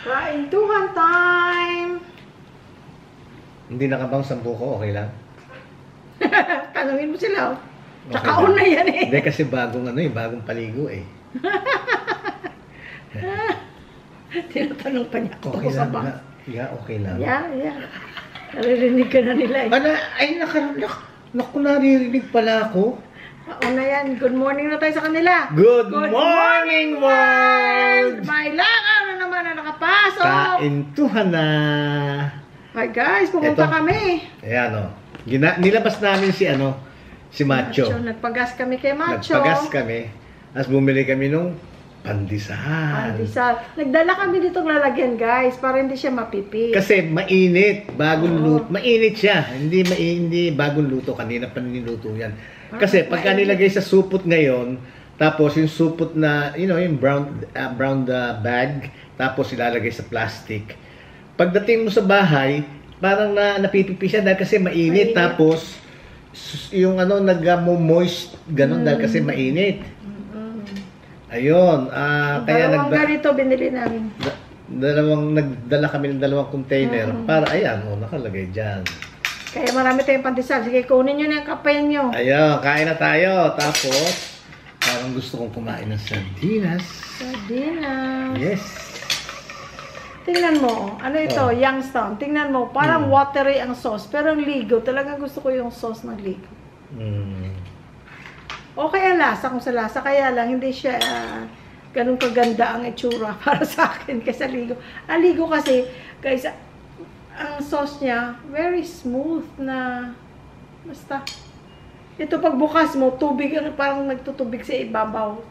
Kaintuhan time! Hindi nakabang 10 ko, okay lang? Tanungin mo sila. Okay Tsakaon na yan eh. Hindi kasi bagong bagong paligo eh. Tinatanong pa niya ako Okay sa lang, bang. okay lang. Yeah. Naririnig ka na nila eh. Naku, naririnig pala ako. Una yan. Good morning na tayo sa kanila. Good morning, world! May langaw na naman na nakapasok. Kaintuhan na. Hi guys, pumunta Eto. kami. Ayan o. Nilabas namin si Macho. Nagpagas kami kay Macho. Nagpagas kami. Tapos bumili kami nung pandesal. Nagdala kami ditong lalagyan guys, para hindi siya mapipi. Kasi mainit. Bagong luto. Mainit siya. Hindi bagong luto. Kanina pa niluto yan. Kasi pagka nilagay sa supot ngayon, tapos yung supot na, yung brown bag, tapos ilalagay sa plastic. Pagdating mo sa bahay, parang napipipi siya dahil kasi mainit. Tapos, yung nag-moist, ganun dahil kasi mainit. Ayun. Kaya ganito binili namin. Nagdala kami ng 2 container para, ayan, nakalagay dyan. Kaya marami tayong pandesal. Sige, kunin nyo na yung kape nyo. Ayun, kain na tayo. Tapos, parang gusto kong kumain ng sardinas. Sardinas. Yes. Tingnan mo. Ano ito? Youngstown. Tingnan mo. Parang watery ang sauce. Pero ang ligo. Talagang gusto ko yung sauce ng ligo. Okay ang lasa kung sa lasa. Kaya lang, hindi siya ganun kaganda ang itsura para sa akin kaysa ligo. Ang ligo kasi, guys, ang sauce niya, very smooth na, basta, ito pagbukas mo, tubig, parang nagtutubig sa ibabaw.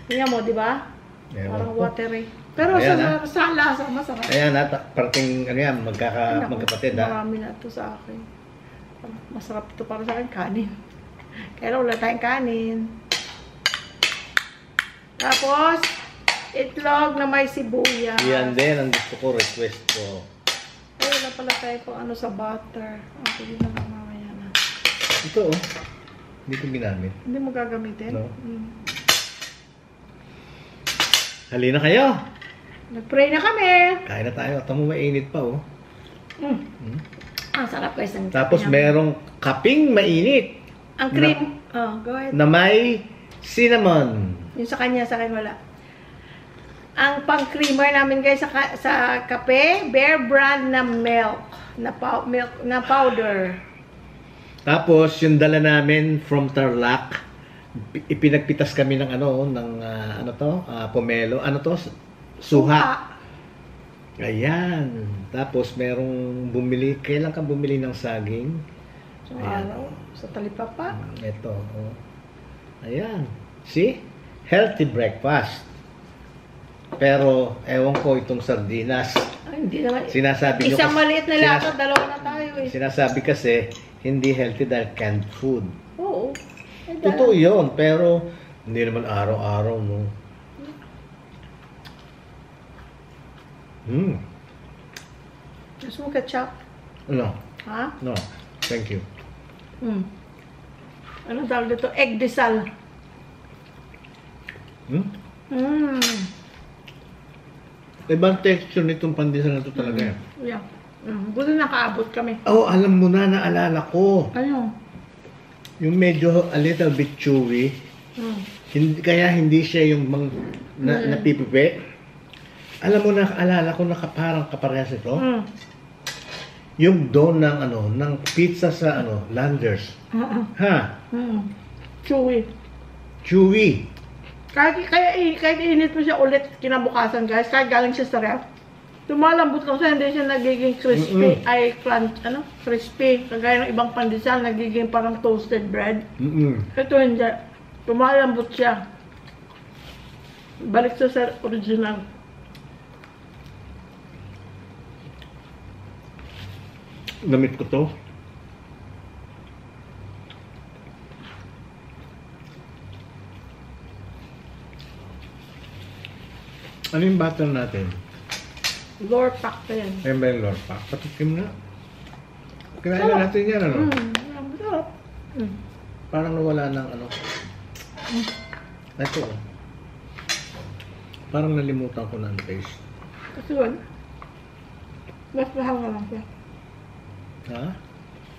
Tingnan mo, di ba? Parang watery. Pero sa lasa, masarap. Ayan, parting, magkapatid, Marami na ito sa akin. Masarap ito para sa akin, kanin. Kaya wala tayong kanin. Tapos, itlog na may sibuyas. Yan din, ang gusto ko, request ko. Ay, wala pala tayo kung sa butter. Okay, na lang mamaya na. Ito, hindi ko ginamit. Hindi mo gagamitin? No. Halina kayo. Nag-pray na kami. Kain na tayo. Tamo mainit pa, Ang sarap guys. Tapos merong kaping mainit. Ang cream. Go ahead. Na may cinnamon. Yung sa kanya, sa akin wala. Ang pang-creamer namin guys sa kape, Bear Brand na milk. Na powder. Tapos, yung dala namin from Tarlac, ipinagpitas kami ng pomelo. Suha. Ayan. Tapos, merong bumili. Kailan ka bumili ng saging? Sa talipapa. Ito. Ayan. See? Healthy breakfast. Pero, ewan ko itong sardinas. Ay, hindi naman. Sinasabi Isang maliit na lahat, dalawa na tayo eh. Sinasabi kasi, hindi healthy dahil canned food. Oo. Totoo yun, pero hindi naman araw-araw, no? Gusto mo ketchup? No. Ha? No. Thank you. Ano tawag dito? Egg desal. Ibang texture nitong pandesal na ito talaga. Yeah. Buti nakaabot kami. Oh, alam mo na, naalala ko. Ano? Yung medyo a little bit chewy. Kaya hindi siya yung napipipi. Alam mo, naalala ko na parang kaparehas ito. Yung dough ng pizza sa Landers. Ha? Chewy. Chewy. Kahit init mo siya ulit kinabukasan guys, kahit galing siya sa ref, lumalambot kasi hindi siya nagiging crispy, crispy. Kagaya ng ibang pandesal, nagiging parang toasted bread. Ito hindi. Lumalambot siya. Balik sa original. Gamit ko to. Ano yung butter natin? Lore pack pa yan. Ayun ba yung lore pack? Patikim na. Kinain na natin yan, ano? Masarap. Parang nawala ng Ito, Parang nalimutan ko ng taste. Kasi wala. Mas mahal nga lang siya. Ha?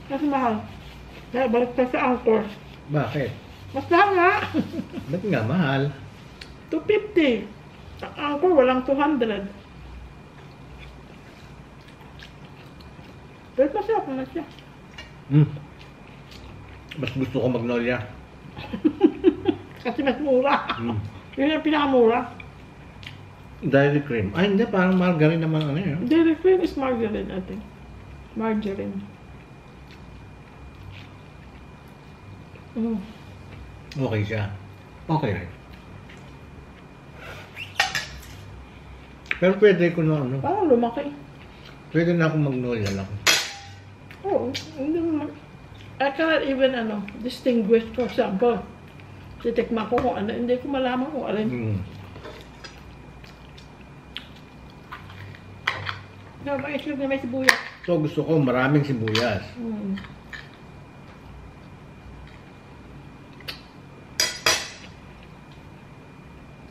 Mas mahal. Kaya balik ka sa Angkor. Bakit? Mas mahal nga. Ba't nga mahal? 250. Ang Angkor walang 200. Pero masarap naman siya. Mas gusto ko Magnolia. Kasi mas mura. Yun yung pinakamura. Dairy cream. Ay, hindi. Parang margarine naman ano yun. Dairy cream is margarine, I think. Margarine. Okay siya. Okay rin. Pero pwede ko na ano. Parang lumaki. Pwede na akong Magnolia lang. Oo. Hindi naman. I cannot even, distinguish, for example. Titikman ko kung ano. Hindi ko malaman kung alin. No, ma-itlog na may sibuyas. So gusto ko maraming sibuyas.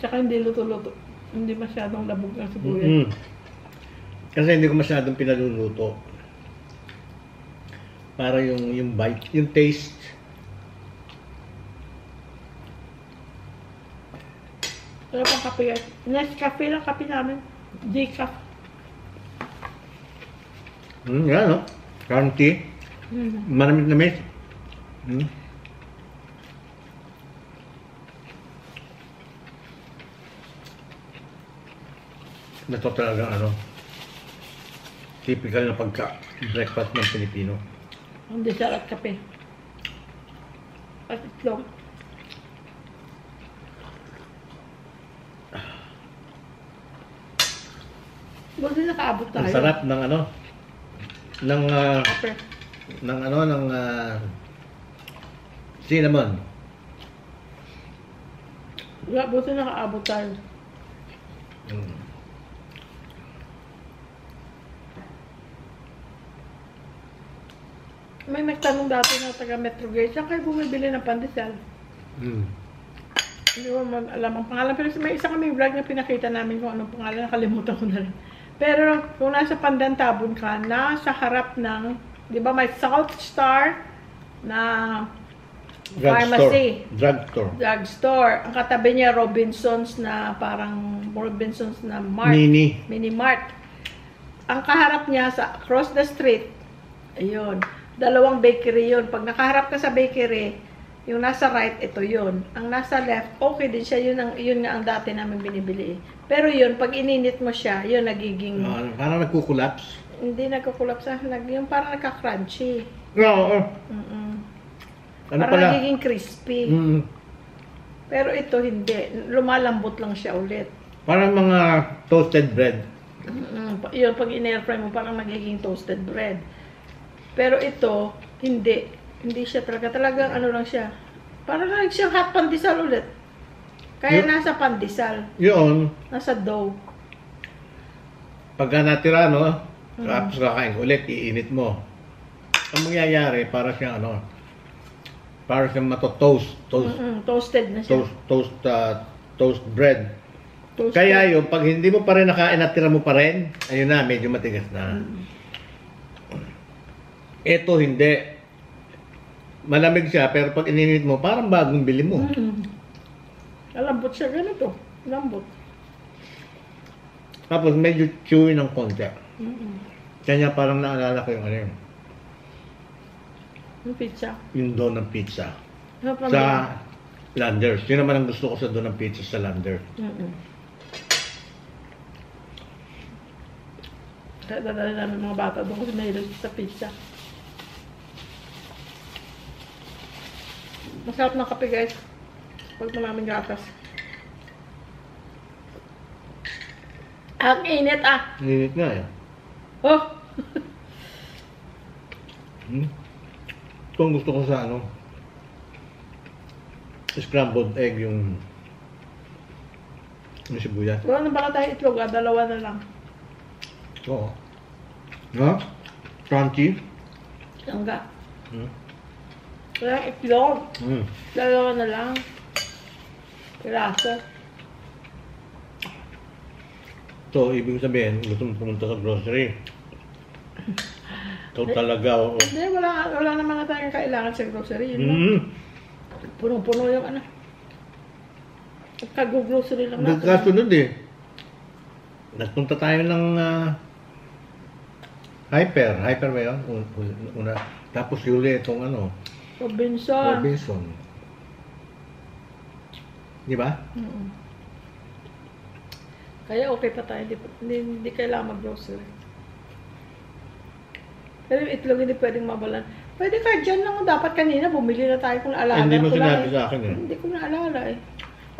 Tsaka hindi luto-luto. Hindi masyadong labog ng sibuyas. Kasi hindi ko masyadong pinaluluto. Para yung bite, yung taste. Wala pang kape. Nescafe lang kape namin. Decaf. Yan no? Crunchy. Maraming. Ito talaga typical na breakfast ng Pilipino. Ang desal at kape. At itlog. Buti nakaabot tayo. Ang sarap ng Kape. ng cinnamon. Wala, buti nakaabot tayo. May nagtanong dati na taga Metro Gate, saan kayo bumibili ng pandesal? Hindi ko alam ang pangalan, pero may isa kaming vlog na pinakita namin kung anong pangalan, nakalimutan ko na rin. Pero kung nasa Pandantabon ka, nasa harap ng, di ba may Salt Star na pharmacy. Drugstore. Ang katabi niya Robinsons na parang Robinsons na mart. Mini mart. Ang kaharap niya sa across the street, ayun. Dalawang bakery yun. Pag nakaharap ka sa bakery, yung nasa right, ito yun. Ang nasa left, okay din siya. Yun nga ang dati namin binibili. Pero yun, pag ininit mo siya, yun nagiging... parang nagkukulaps. Hindi nagkukulaps. Yung parang nagka-crunchy. Oo. Parang nagiging crispy. Pero ito hindi. Lumalambot lang siya ulit. Parang mga toasted bread. Yun, pag in-airfry mo, parang nagiging toasted bread. Pero ito, hindi. Hindi siya talaga. Talagang lang siya. Parang siyang hot pandesal ulit. Kaya nasa pandesal. Yun. Nasa dough. Pagka natira, tapos kakain ulit, iinit mo. Ang mangyayari, para siyang para siyang toast. Toasted na siya. Toast bread. Toasted. Kaya yun, pag hindi mo pa rin nakain, natira mo pa rin, ayun na, medyo matigas na. Ito hindi. Malamig siya, pero pag ininit mo, parang bagong bili mo. Lambot siya, ganito. Lambot. Tapos medyo chewy ng konti. Kanya parang naalala ko yung yung pizza. Yung dough ng pizza. Sa Landers. Yun naman ang gusto ko sa dough ng pizza sa Landers. Kaya dadali namin mga bata doon kasi mahilig sa pizza. Masarap ng kape guys. Pag maraming gatas. Ang init Init nga eh. Oh! Ito ang gusto ko sa scrambled egg yung sibuyas. Wala na baka tayo itlog dalawa na lang. Oo. Crunchy. Langga. Walang itlog. Dalawa na lang. Piraso. So, ibig sabihin, gusto mo pumunta sa grocery. Ito talaga, oo. Hindi, wala naman na tayong kailangan sa grocery. Yun lang. Mm. Punong-puno yung ano. Kag-grocery lang natin. Nagkasunod eh. Nagpunta tayo ng Hyper. Hyper ba yun? Una. Tapos yuli itong ano, Robinson. Robinson. Di ba? Mm-mm. Kaya okay pa tayo. Hindi kailangan mag-grocery. Pero yung itlog hindi pwedeng mabalan. Pwede ka dyan lang. Dapat kanina bumili na tayo kung naalala. Hindi mo ko lang sinabi sa akin eh. Hindi ko naalala eh.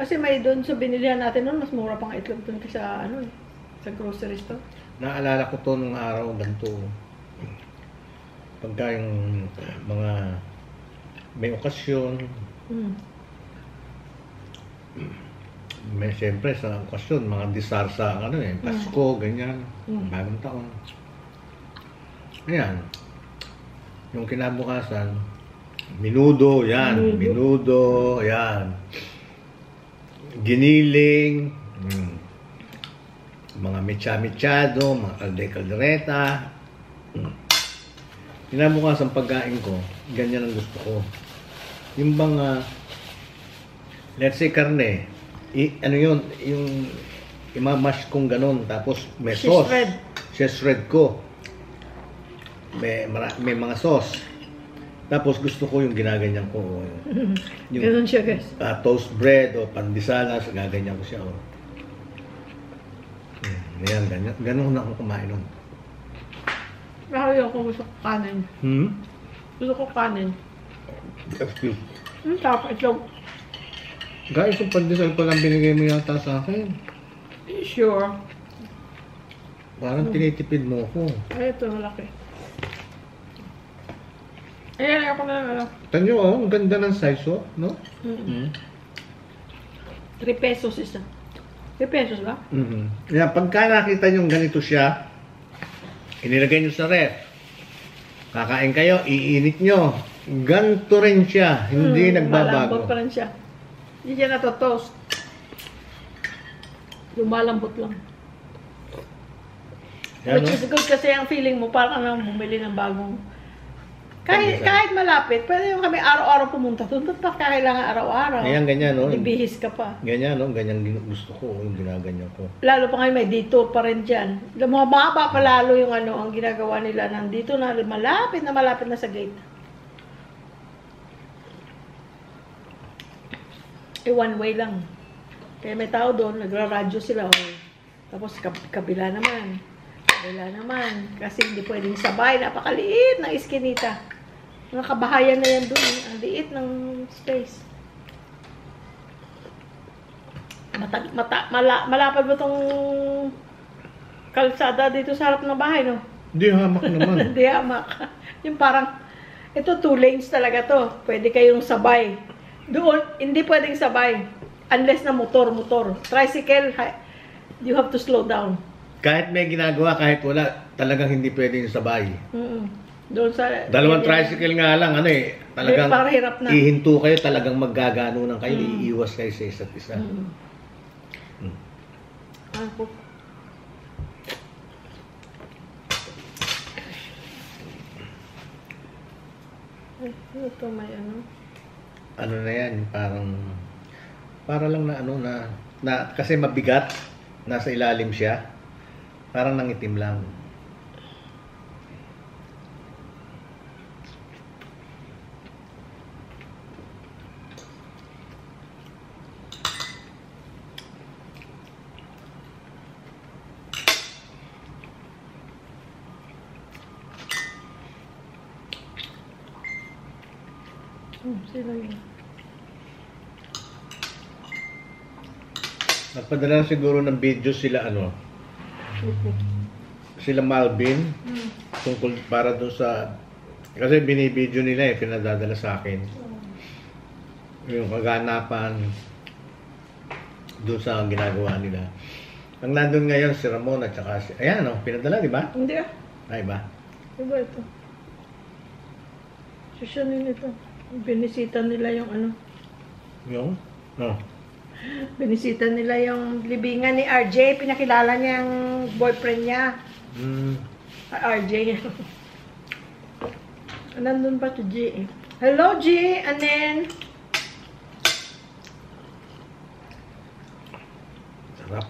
Kasi may doon sa binilihan natin noon, mas mura pang itlog doon kaysa ano eh. Sa grocery store. Naalala ko to nung araw, ganito. Pagka yung mga may okasyon, Mm. may siyempre sa okasyon, mga disarsa, ano eh, Pasko, ganyan, bagong taon. Ayan. Yung kinabukasan, minudo, yan. Minudo, yan. Giniling, mga mecha-mechado, mga kalde-kaldereta. Kinabukasan pagkain ko, ganyan ang gusto ko. Yung bang, let's say karne, ano yun, yung imamash kong ganun, tapos may sauce. Shred ko. May mga sauce. Tapos gusto ko yung ginaganyan ko. Yung Ganun siya guys. Toast bread o pandisalas, gaganyan ko siya. Oh. Yan, ganyan. Ganun na ako kumain nun. Kaya ako gusto ko kanin. Gusto ko kanin. Excuse. Tapos itlog. Guys, yung pandesal pa lang binigay mo yata sa akin. Sure. Parang tinitipid mo ako. Ay, ito malaki. Ayan, ako na ano. Tanyo, oh, ang ganda ng size, oh, no? 3 pesos isa. 3 pesos ba? Yan, pagka nakita nyo ganito siya, inilagay nyo sa ref. Kakain kayo, iinit nyo. Ganto rin siya, hindi nagbabago. Malambot pa rin siya. Hindi siya natotoast. Lumalambot lang. Yan, Which no? is good kasi ang feeling mo parang nang bumili ng bagong. Kahit malapit, pwede yung kami araw-araw pumunta. Doon pa kailangan araw-araw. Ayan, ganyan, no? Ibihis ka pa. Ganyan, no? Ganyan gusto ko, yung ginaganyan ko. Lalo pa ngayon may detour pa rin dyan. Mababa pa lalo yung ano, ang ginagawa nila nandito na malapit na sa gate. One way lang. Kaya may tao doon, nagra-radyo sila. Oh. Tapos kabila naman. Kasi hindi pwedeng sabay. Napakaliit ng iskinita. Mga kabahayan na yan doon. Ang liit ng space. Malapad ba itong kalsada dito sa harap ng bahay, no? Hindi, hamak naman. Hindi hamak. Yung parang, ito 2 lanes talaga to. Pwede kayong sabay. Doon, hindi pwedeng sabay. Unless na motor. Tricycle, you have to slow down. Kahit may ginagawa, kahit wala, talagang hindi pwedeng sabay. Doon sa... Dalawang tricycle nga lang, ano eh, talagang parang hirap na. ihinto kayo, talagang maggagano ng kayo, iiwas kayo sa isa't isa. Ako. Ito may ano. Ano na yan, para lang na ano na kasi mabigat, nasa ilalim siya, parang nangitim lang. Sino yun? Nagpadala siguro ng video sila sila Malvin tungkol para doon sa kasi binibideo nila pinadadala sa akin yung kaganapan doon sa ginagawa nila. Ang nandun ngayon si Ramon at saka ayan pinadala, di ba? Hindi ah. Ay ba? Iba ito. Sisyanin ito. Binisita nila yung ano. Yung? No. Binisita nila yung libingan ni RJ. Pinakilala niya yung boyfriend niya. RJ. Nandun pa to G. Hello, G. And then, Sarap.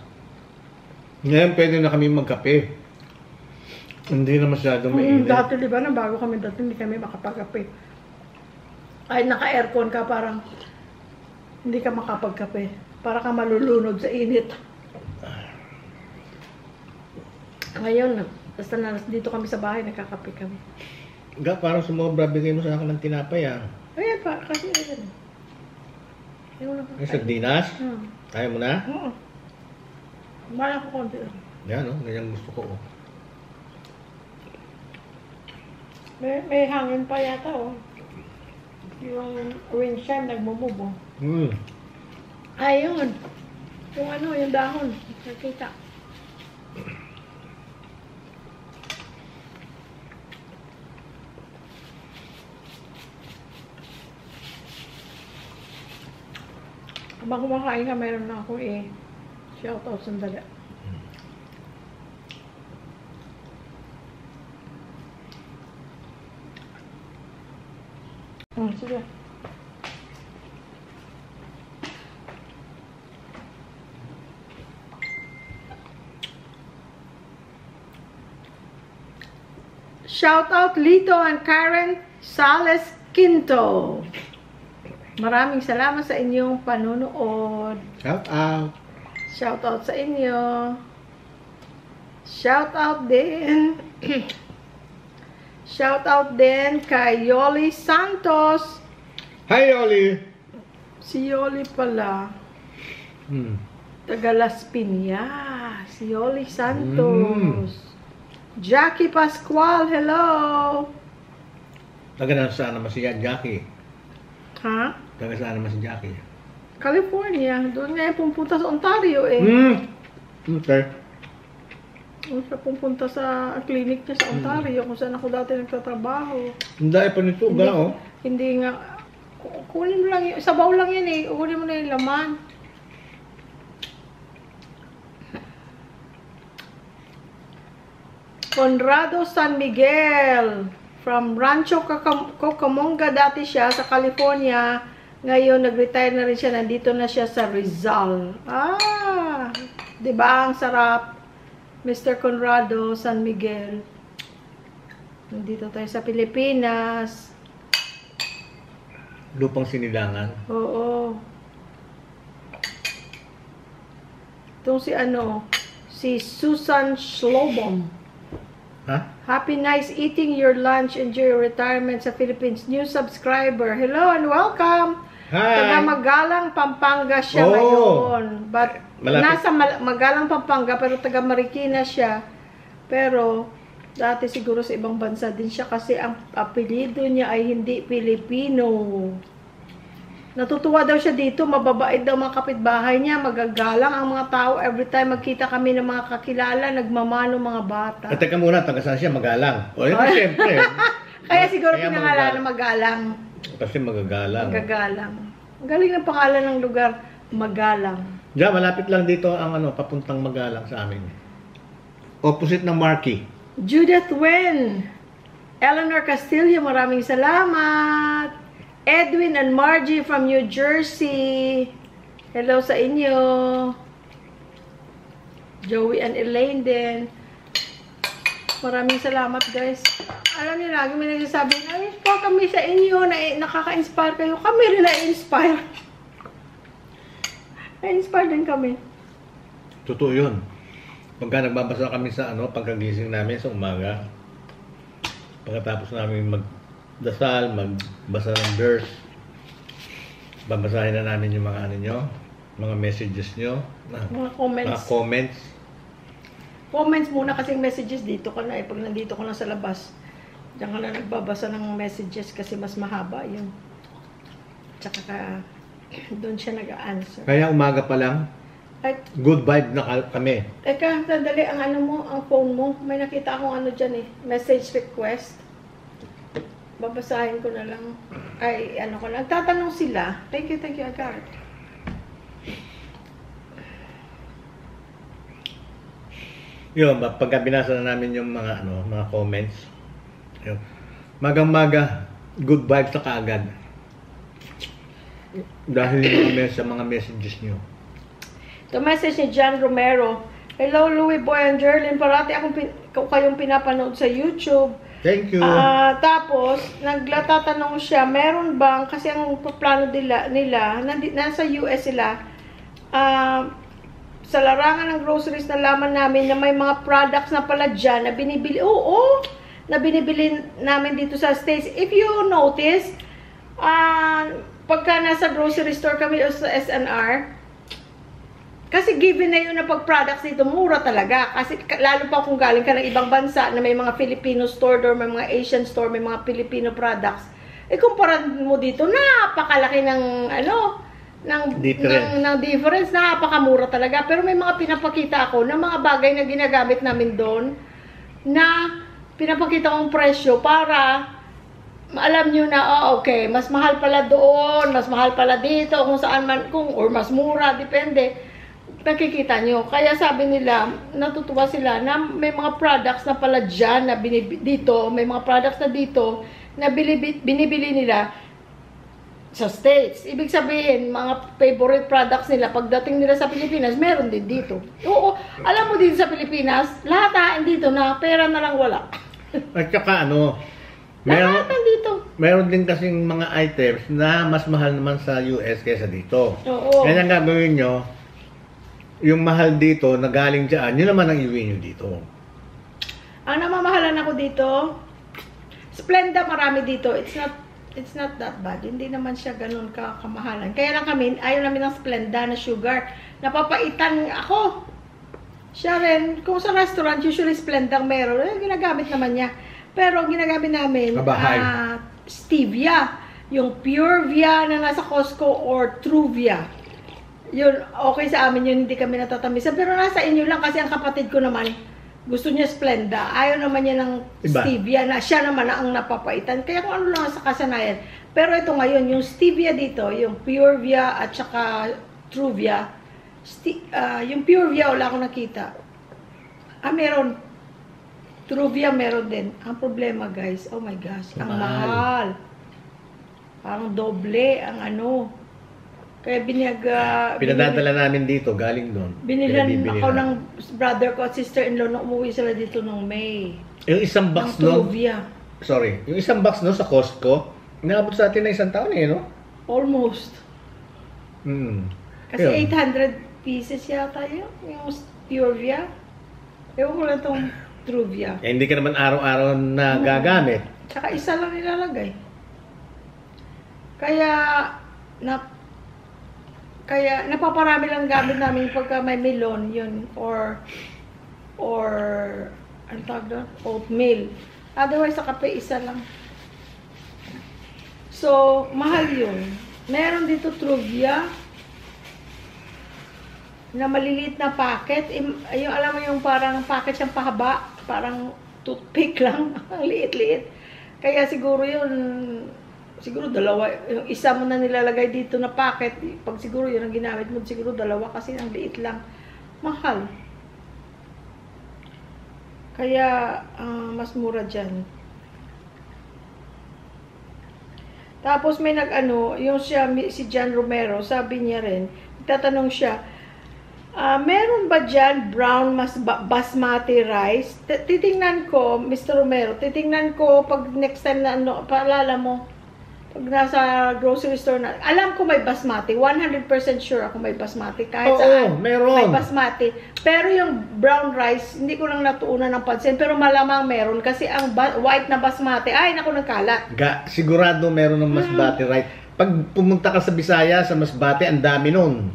Ngayon, pwede na kami magkape. Hindi na masyadong mainit. dati, di ba, nang bago kami dati, hindi kami makapagkape. Ay, naka-aircon ka, parang hindi ka makapagkape. Para ka malulunod sa init. Ngayon, basta na dito kami sa bahay, nakakape kami. Parang sumobra, bigay mo sa akin ng tinapay Ayan pa, kasi ayan. Ay, sardinas? Kaya mo na? Oo. Bahala ko konti. Yan, ganyan gusto ko. May hangin pa yata, Yung windshield nagmumove, Ayun. Yung yung dahon. Nakita. Habang kumakain ka, meron na ako shoutout sandali. Sige. Shout out Lito and Karen Sales Quinto. Maraming salamat sa inyong panunood. Shout out. Shout out sa inyo. Shout out din. Shout out din kay Yoli Santos. Hi, Yoli. Si Yoli pala. Taga Las Piñas. Si Yoli Santos. Jackie Pascual, hello. Taga saan naman si Jackie? Ha? Taga saan naman si Jackie? California. Doon nga yung pumunta sa Ontario Okay. Doon siya pumunta sa clinic niya sa Ontario kung saan ako dati nagtatrabaho. Hindi pa nito, Hindi nga. Kunin mo lang yun. Sabaw lang yan Kunin mo na yung laman. Conrado San Miguel. From Rancho Cucamonga dati siya sa California. Ngayon, nag-retire na rin siya. Nandito na siya sa Rizal. Diba? Ang sarap. Mr. Conrado San Miguel. Nandito tayo sa Pilipinas. Lupang sinilangan. Oo. Itong si Susan Schlobom. Happy nice eating your lunch. Enjoy your retirement sa Philippines. New subscriber. Hello and welcome. Hi. Taga Magalang, Pampanga siya ngayon. But nasa Magalang, Pampanga, pero taga Marikina siya. Pero dati siguro sa ibang bansa din siya kasi ang apelyido niya ay hindi Pilipino. Natutuwa daw siya dito, mababait daw mga kapitbahay niya, magagalang ang mga tao. Every time magkita kami ng mga kakilala, nagmamano mga bata. At teka muna, taga saan siya? Magalang. O yun, siyempre. Kaya siguro pinangalan ng Magalang. Kasi magagalang. Magagalang. Ang galing ng pangalan ng lugar, Magalang. Diyan, malapit lang dito ang papuntang Magalang sa amin. Opposite ng Marquee. Judith Wen. Eleanor Castillo, maraming salamat. Edwin and Margie from New Jersey. Hello sa inyo. Joey and Elaine din. Maraming salamat guys. Alam niyo, lagi may nagsasabi, ay po kami sa inyo, nakaka-inspire kayo. Kami rin na-inspire. Na-inspire din kami. Totoo yun. Pagka nagbabasa kami sa pagkagising namin sa umaga, pagkatapos namin magdasal, magbasa ng verse, babasahin na namin yung mga mga messages nyo, mga comments. Comments muna kasi messages dito ka na pag nandito ka na sa labas, diyan ka na nagbabasa ng messages kasi mas mahaba yun. Tsaka doon siya nag-answer. Kaya umaga pa lang, good vibe na kami. Teka, sandali, ang ang phone mo, may nakita akong dyan message request. Babasahin ko na lang. Ay, ko lang. Tatanong sila. Thank you, I got it. Yun, pagka binasa na namin yung mga mga comments. Yun. Magang-maga, good vibes na kaagad. Dahil yung mga messages nyo. The message ni John Romero. Hello, Louie Boy and Jerlyn. Parati kayong pinapanood sa YouTube. Thank you. Tapos, nagtatanong siya, meron bang, kasi ang plano nila nasa US sila, sa larangan ng groceries nalaman namin na may mga products na pala dyan na binibili. Oo, na binibili namin dito sa States. If you notice, pagka nasa grocery store kami o sa SNR, kasi given na yun na pag products dito, mura talaga. Kasi lalo pa kung galing ka ng ibang bansa na may mga Filipino store or may mga Asian store, may mga Filipino products. Kumpara mo dito, napakalaki ng difference, napakamura talaga. Pero may mga pinapakita ako ng mga bagay na ginagamit namin doon na pinapakita kong presyo para alam nyo na, okay, mas mahal pala doon, mas mahal pala dito, kung saan man, or mas mura, depende. Nakikita nyo. Kaya sabi nila, natutuwa sila na may mga products na pala dyan na dito, may mga products na dito na binibili nila sa States. Ibig sabihin, mga favorite products nila, pagdating nila sa Pilipinas, meron din dito. Oo, alam mo din sa Pilipinas, lahat dito na pera na lang wala. At saka meron din kasing mga items na mas mahal naman sa US kaysa dito. Oo. Kaya ang gagawin nyo, yung mahal dito na galing dyan, yun naman ang iuwi nyo dito. Ang namamahalan ako dito, Splenda marami dito. It's not that bad. Hindi naman siya ganun kamahalan. Kaya lang kami, ayaw namin ng Splenda na sugar. Napapaitan ako. Siya rin, kung sa restaurant, usually Splenda meron. Ginagamit naman niya. Pero ang ginagamit namin, stevia. Yung Pure Via na nasa Costco or Truvia. Yun, okay sa amin yun, hindi kami natatamisan. Pero nasa inyo lang kasi ang kapatid ko naman, gusto niya Splenda. Ayaw naman niya ng stevia na siya naman ang napapaitan. Kaya kung ano lang sa kasanayan. Pero ito ngayon, yung stevia dito, yung Pure Via at saka Truvia, yung Pure Via wala akong nakita. Meron. Truvia meron din. Ang problema guys, oh my gosh, ang mahal. Parang doble ang Kaya pinadadala namin dito, galing doon. Binilan ako ng brother ko at sister-in-law na umuwi sila dito nung May. Yung isang box yung isang box sa Costco, inaabot sa atin na isang taon no? Almost. Kasi Yun. 800 pieces yata yun, yung Pure Via. Ewan ko lang itong True Via. Hindi ka naman araw-araw na gagamit. Tsaka isa lang nilalagay. Kaya napaparami lang gamit namin pagka may melon yun or ano tawag doon? Oatmeal. Otherwise sa kape isa lang. So mahal yun. Meron dito Truvia na maliliit na packet. Yung alam mo yung parang packet siyang pahaba, parang toothpick lang. Ang liit-liit. Kaya siguro yun dalawa, yung isa mo na nilalagay dito na packet, pag siguro yun ang ginamit mo, siguro dalawa kasi ang liit lang. Mahal. Kaya, mas mura dyan. Tapos may yung si John Romero, sabi niya rin, tatanong siya, meron ba dyan brown basmati rice? Titingnan ko, Mr. Romero, pag next time na paalala mo, pag nasa grocery store na, alam ko may basmati, 100% sure ako may basmati, kahit saan meron. May basmati. Pero yung brown rice, hindi ko lang natuunan ng pansin, pero malamang meron, kasi ang white na basmati, ay naku, nagkalat. Sigurado meron ng basmati rice. Pag pumunta ka sa Bisaya, sa Masbate, ang dami nun.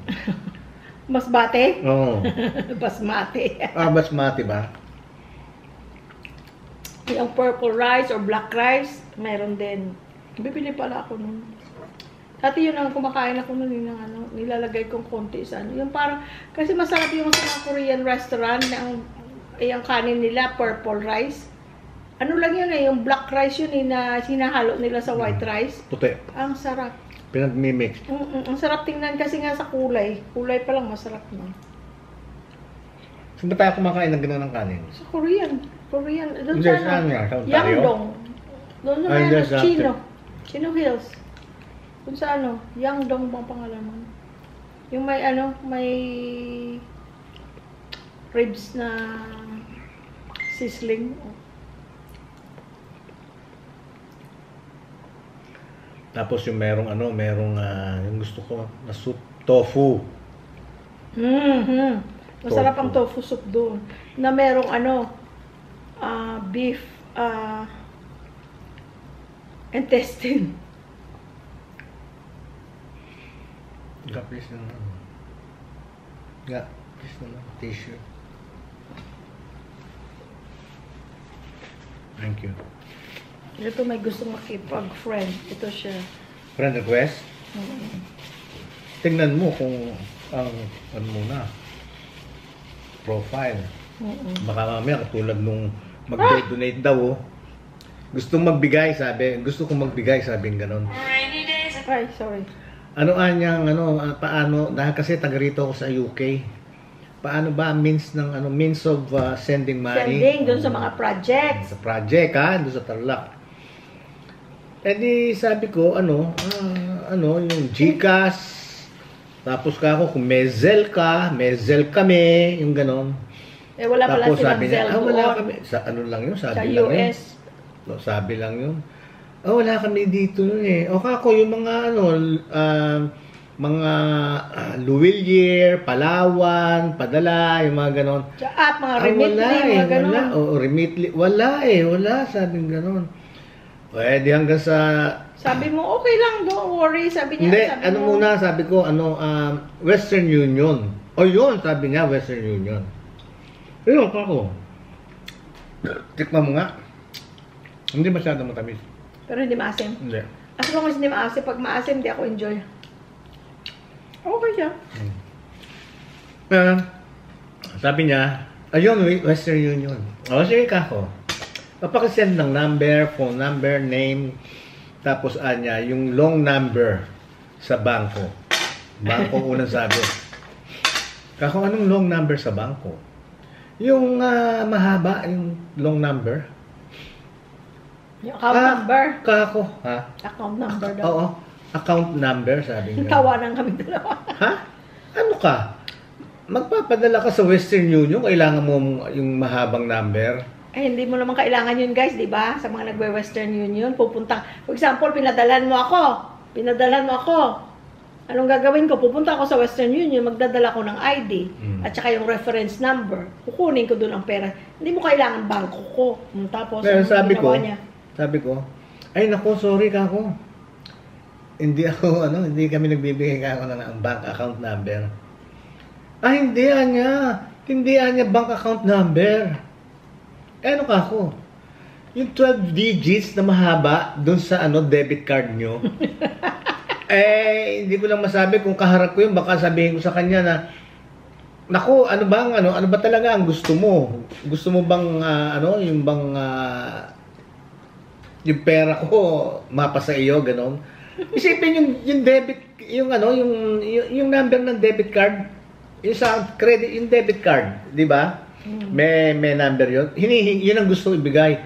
Masbate? Oo. Basmati. Basmati ba? Yung purple rice or black rice, meron din. Bibili pala ako nun. Dati yun ang kumakain ako nun, yung nilalagay kong konti sa Yung parang, kasi masarap yung sa mga Korean restaurant na yung kanin nila, purple rice. Ano lang yun yung black rice yun na sinahalo nila sa white rice. Puti. Ang sarap. Pinag-mimix. Ang sarap tingnan kasi nga sa kulay. Kulay pa lang masarap na. Saan ba tayo kumakain ng gano'n ng kanin? Sa Korean. Korean. Doon Hindi, sa saan nga? Sa Ontario? Yangdong. Doon sa Ay, may there's that. Chino. Chino Hills. Doon sa Yangdong bang pangalan mo? Yung may may ribs na sizzling. Tapos yung merong yung gusto ko na soup, tofu. Masarap Tofu. ang tofu soup doon. Na merong beef intestine. Ga, please naman. Ga, please naman. Tissue. Thank you. Ito may gusto makipag-friend. Ito siya. Friend request? Tingnan mo kung ang muna profile. Baka mamaya katulad nung mag-donate daw. Gustong magbigay, sabi. Gusto kong magbigay, sabi ganon. Ay, sorry. Paano, dahil kasi taga rito ako sa UK. Paano ba means of sending money? Sending doon sa mga projects. Sa project, doon sa Tarlac. Eh di sabi ko, yung GCash, tapos ako, kung may Zelle kami, yung ganon. Eh, wala pala Tapos silang sabi niya, Zelle wala doon. kami. Lang yun, Sa sabi lang yun. US. Sabi lang yun. Wala kami dito nun eh. O kako, yung mga Luwilier, Palawan, Padala, yung mga ganon. At mga remitly, mga ganon. Wala, remitly. Wala, sabi ganon. Di hanggang sa... Sabi mo, okay lang, don't worry. Sabi niya, Hindi, sabi mo, sabi ko, Western Union. Yun, sabi niya, Western Union. Ayun, kako. Tikman mo nga. Hindi masyado matamis. pero hindi maasim. Hindi. As long as hindi maasim, pag maasim, hindi ako enjoy. Okay siya. Sabi niya, ayun, Western Union. Sige kako. Papakisend ng number, phone number, name, tapos yung long number sa bangko. Bangko unang sabi. Kako, anong long number sa bangko? Yung mahaba, yung long number. Yung account number. Kako, ha? Account number daw. Oo, account number, sabi niya. Tawanan kami dalawa. Ha? Ano ka? Magpapadala ka sa Western Union, kailangan mo yung mahabang number. Hindi mo naman kailangan yun, guys, di ba? Sa mga nagwe-Western Union, pupunta. For example, pinadalan mo ako. Anong gagawin ko? Pupunta ako sa Western Union, magdadala ko ng ID. At saka yung reference number. Kukunin ko doon ang pera. Hindi mo kailangan bangko ko. Tapos, Pero sabi ko, ay nako, sorry kako. Hindi kami nagbibigay kako ng bank account number. Hindi anya bank account number. Ano kako? Yung 12 digits na mahaba doon sa debit card nyo. Hindi ko lang masabi kung kaharap ko yun, baka sabihin ko sa kanya na, naku, ano ba talaga ang gusto mo? Gusto mo bang yung pera ko mapasa iyo ganon? Isipin yung debit, yung number ng debit card, yung sa credit, yung debit card, di ba? May number yun. Yun ang gusto ibigay.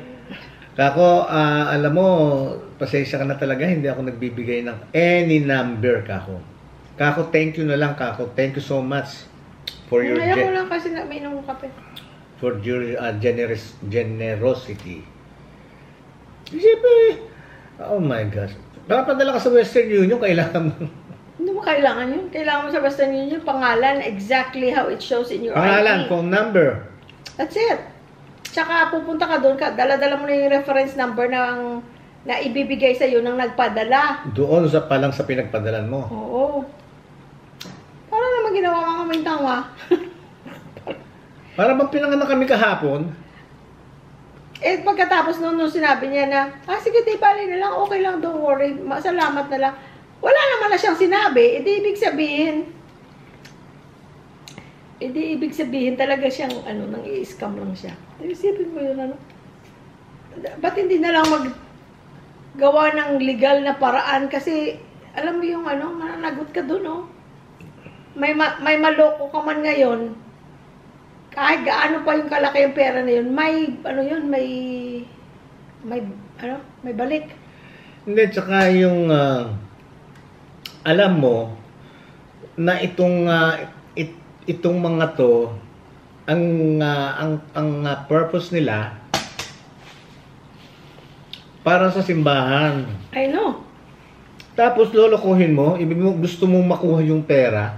Kako, alam mo, pasensya ka na talaga, hindi ako nagbibigay ng any number, kako. Kako, thank you na lang, kako. Thank you so much for your Ayaw ko lang kasi may inom kape. for your generosity. Isipin, oh my gosh. Papadala ka sa Western Union, kailangan mo. Hindi mo kailangan yun. Kailangan mo sa Western Union, pangalan, exactly how it shows in your Pangalan, ID. phone number. That's it. Tsaka pupunta ka doon, dala-dala mo na yung reference number na ibibigay sa iyo ng nagpadala. Doon palang sa pinagpadalan mo. Oo. Para naman ginawa ka kaming tanga. Para bang pinanganak kami kahapon? Pagkatapos nung sinabi niya na, sige, di bali na lang, okay lang, don't worry, salamat na lang. Wala naman na siyang sinabi, ibig sabihin talaga siyang, nang i-scam lang siya. Isipin mo yun, ba't hindi na lang maggawa ng legal na paraan? Kasi, alam mo yung, mananagot ka dun, May maloko ka man ngayon, kahit gaano pa yung kalaki yung pera na yun, may, ano yun, may balik. Hindi, tsaka yung, alam mo, na itong mga to, ang purpose nila, para sa simbahan. I know. Tapos lolokohin mo, ibig mo gusto mong makuha yung pera.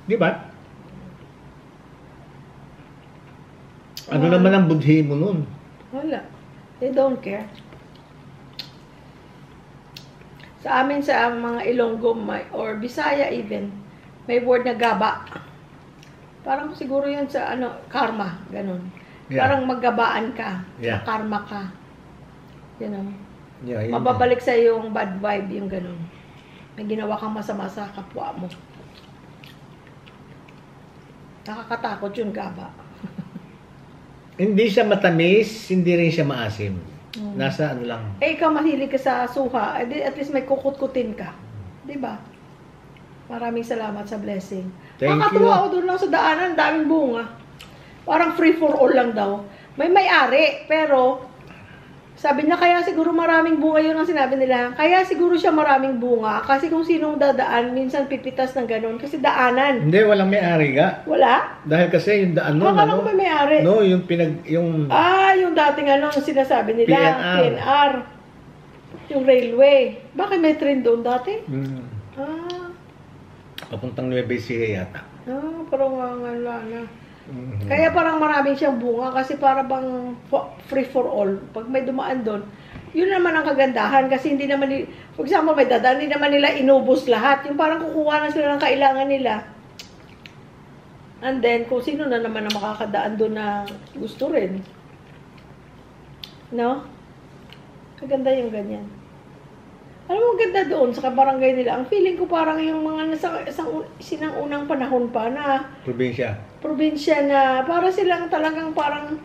Di ba? Ano naman ang budhi mo nun? Wala. They don't care. Sa amin, sa mga Ilonggo or Bisaya even, may word na gaba. Parang siguro yun sa karma, ganun. Yeah. Parang maggabaan ka, Yeah. karma ka. You know? Yeah, yun. Mababalik sa yung bad vibe, yung ganun. May ginawa kang masama sa kapwa mo. Nakakatakot yung gaba. Hindi siya matamis, hindi rin siya maasim. Nasa ano lang. Eh, ikaw mahilig ka sa suha, at least may kukut-kutin ka. Diba? Maraming salamat sa blessing. Thank Nakakatuwa you. ako doon lang sa daanan, daming bunga. Parang free for all lang daw. May may-ari, pero sabi niya, kaya siguro maraming bunga, yun ang sinabi nila. Kaya siguro siya maraming bunga, kasi kung sinong dadaan, minsan pipitas ng ganun, kasi daanan. Hindi, walang may-ari ga. Wala? Dahil kasi yung daan nun, Akala ko may may-ari. No, yung Yung dating sinasabi nila, PNR. PNR. Yung railway. Bakit may train doon dati? Ah, papuntang Nueva Ecija yata. parang wala na. Kaya parang maraming siyang bunga kasi para bang free for all. Pag may dumaan doon, yun naman ang kagandahan kasi hindi naman, for example, may dadaan, hindi naman nila inubos lahat. Yung parang kukuha na sila ng kailangan nila. And then, kung sino na naman ang makakadaan doon na gusto rin. No? Kaganda yung ganyan. Alam mo, ganda doon sa barangay nila. Ang feeling ko parang yung mga nasa sinang unang panahon pa na probinsya na para silang talagang parang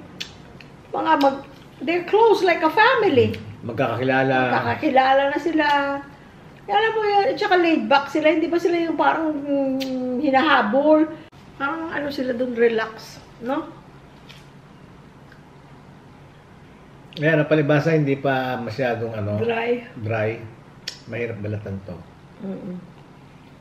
they're close like a family. Magkakakilala na sila. Alam mo yan, at saka laid back sila. Hindi ba sila yung parang hinahabol? Parang sila doon, relax. No? Ngayon, napalibasa, hindi pa masyadong Dry. Mahirap balatan to.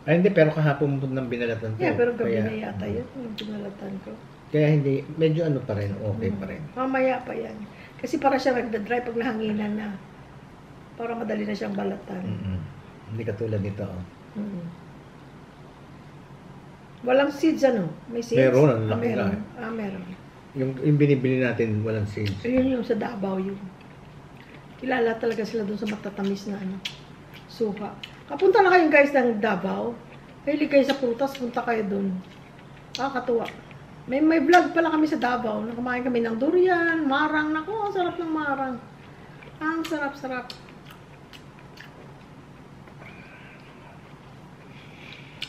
Ay, hindi, pero kahapon mo nang binalatan to. Yeah, pero gabi na yata yun, yung binalatan ko. Kaya hindi, medyo pa rin, okay pa rin. Mamaya pa yan. Kasi para siya nagdadry pag nahanginan na. Para madali na siyang balatan. Hindi katulad nito. Walang seeds May seeds? Meron, ang laki meron. lang. Meron. Yung binibili natin, walang seeds. Yun yung sa Davao yun. Kilala talaga sila doon sa matatamis na suha. Kapunta na kayo guys ng Davao. Mahilig kayo sa prutas, punta kayo doon. Nakakatuwa. May vlog pala kami sa Davao. Nakamain kami ng durian, marang. Naku, ang sarap ng marang. Ang sarap-sarap.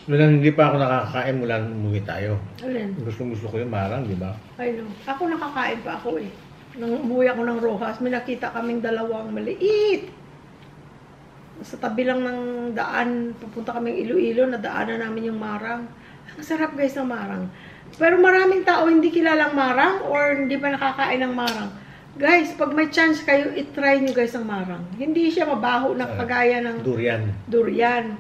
Hindi pa ako nakakakain mula nung umuwi tayo. Alin? Gusto ko yung marang, di ba? I know. Ako nakakain pa ako eh. Nung umuwi ako ng Rojas, may nakita kaming dalawang maliit. Sa tabi lang ng daan, papunta kaming Iloilo, na daanan namin yung marang. Ang sarap guys ng marang. Pero maraming tao hindi kilalang marang or hindi pa nakakain ng marang. Guys, pag may chance kayo, itry nyo guys ang marang. Hindi siya mabaho na kagaya ng durian.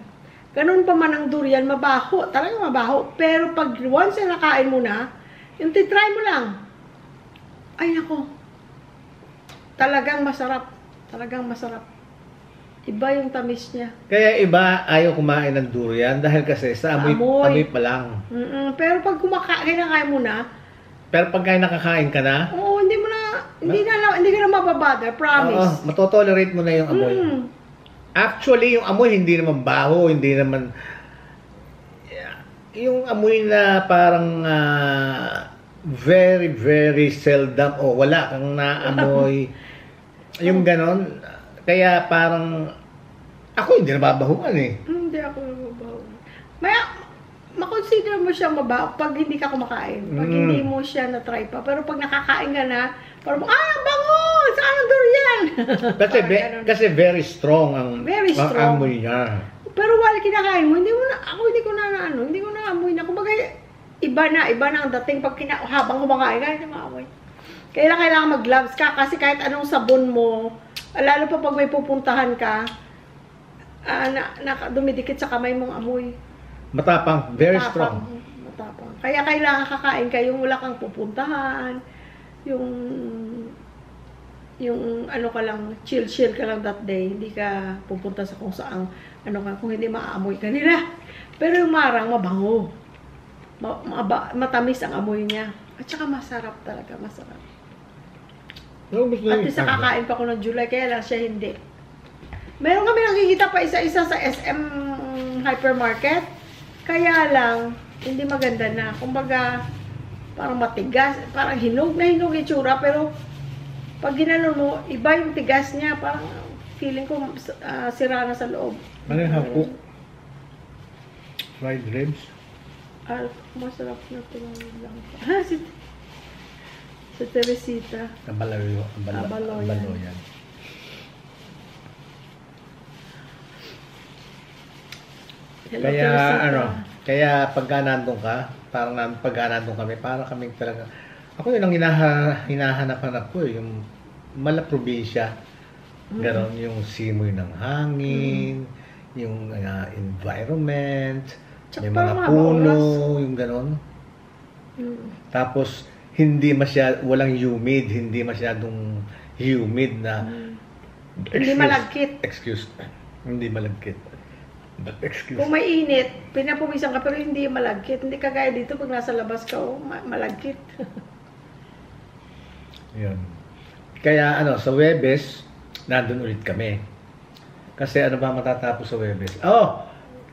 Ganun pa man ang durian, mabaho. Talagang mabaho. Pero pag once na nakain mo na, yung titry mo lang. Ay nako. Talagang masarap. Iba yung tamis niya. Kaya iba ayaw kumain ng durian dahil kasi sa amoy pa lang. Pero pag kinakain mo na, pero pag nakakain ka na, hindi ka na mababother, promise. Matotolerate mo na yung amoy. Actually, yung amoy hindi naman baho, hindi naman yung amoy na parang very, very seldom o wala kang naamoy. Yung ganon. Kaya parang ako hindi nababahuan eh. Hindi ako nababahuan. Ma-consider mo siya mabaho pag hindi ka kumakain. Pag hindi mo siya na-try pa. Pero pag nakakain ka na, parang, bango! Saan ang durian? kasi very strong ang amoy niya. Pero while kinakain mo, hindi ko na amoy na. Kumbaga, iba iba na ang dating pag habang kumakain, kaya na maamoy. Kailangan mag-gloves ka kasi kahit anong sabon mo, lalo pa pag may pupuntahan ka, dumidikit sa kamay mong amoy. Matapang, very strong. Matapang. Kaya kailangan kakain ka yung wala kang pupuntahan, yung ano ka lang, chill ka lang that day, hindi ka pupunta sa kung saan, kung hindi maaamoy ka nila. Pero yung marang, mabango. Matamis ang amoy niya. At saka masarap talaga, masarap. At isa kakain pa ko ng July, kaya lang siya hindi. Meron kami nakikita pa isa-isa sa SM hypermarket. Kaya lang, hindi maganda na. Kumbaga, parang matigas, parang hinog itsura, pero pag ginanon mo, iba yung tigas niya, parang feeling ko sira na sa loob. Ano yung hapok? Fried ribs? Masarap na ito lang. Si Teresita. Abalo yan. Hello, Kaya Teresita. kaya pagka nandun ka, pagka nandun kami, parang kami talaga, ako yun ang hinahanap-hanap ko, yung mala probinsya. Ganon, yung simoy ng hangin, yung environment, Tsaka may parang mga puno, oras. yung ganon. Tapos, walang humid, hindi masyadong humid na, Hindi malagkit. hindi malagkit. But excuse. Kung may init, pinapumisan ka pero hindi malagkit. Hindi kagaya dito pag nasa labas ka, malagkit. Yun. Kaya sa Webes, nandun ulit kami. Kasi ano ba matatapos sa Webes?